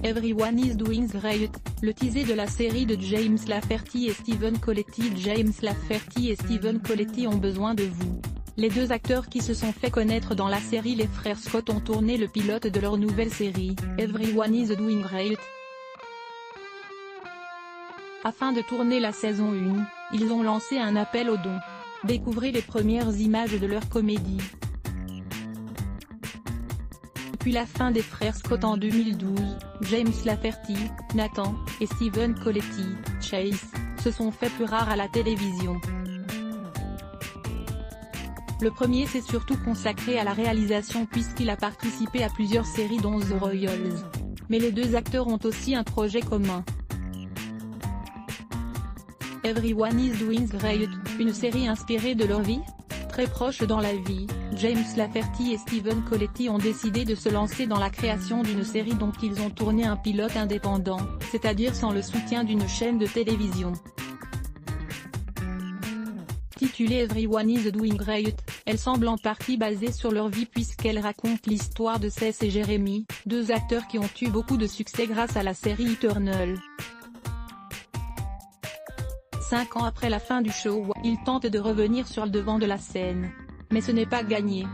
Everyone is doing great, le teaser de la série de James Lafferty et Steven Colletti. James Lafferty et Steven Colletti ont besoin de vous. Les deux acteurs qui se sont fait connaître dans la série Les Frères Scott ont tourné le pilote de leur nouvelle série, Everyone is doing great. Afin de tourner la saison 1, ils ont lancé un appel aux dons. Découvrez les premières images de leur comédie. Depuis la fin des Frères Scott en 2012, James Lafferty, Nathan, et Steven Colletti, Chase, se sont fait plus rares à la télévision. Le premier s'est surtout consacré à la réalisation puisqu'il a participé à plusieurs séries dont The Royals. Mais les deux acteurs ont aussi un projet commun. Everyone is doing great, une série inspirée de leur vie. Très proche dans la vie, James Lafferty et Steven Colletti ont décidé de se lancer dans la création d'une série dont ils ont tourné un pilote indépendant, c'est-à-dire sans le soutien d'une chaîne de télévision. Titulée Everyone is doing great, elle semble en partie basée sur leur vie puisqu'elle raconte l'histoire de Cece et Jeremy, deux acteurs qui ont eu beaucoup de succès grâce à la série Eternal. 5 ans après la fin du show, ils tentent de revenir sur le devant de la scène. Mais ce n'est pas gagné.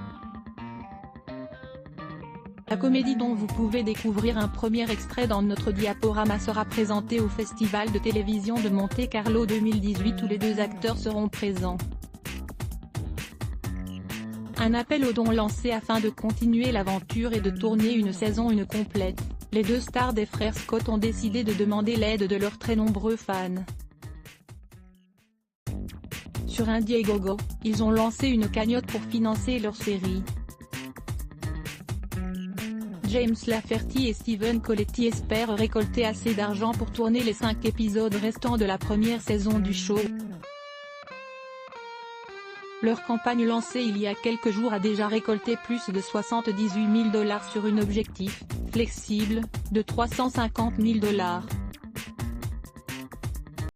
La comédie dont vous pouvez découvrir un premier extrait dans notre diaporama sera présentée au Festival de télévision de Monte-Carlo 2018 où les deux acteurs seront présents. Un appel aux dons lancé afin de continuer l'aventure et de tourner une saison 1 complète, les deux stars des Frères Scott ont décidé de demander l'aide de leurs très nombreux fans. Sur Indiegogo, ils ont lancé une cagnotte pour financer leur série. James Lafferty et Steven Colletti espèrent récolter assez d'argent pour tourner les 5 épisodes restants de la première saison du show. Leur campagne lancée il y a quelques jours a déjà récolté plus de 78 000 $ sur un objectif, flexible, de 350 000 $.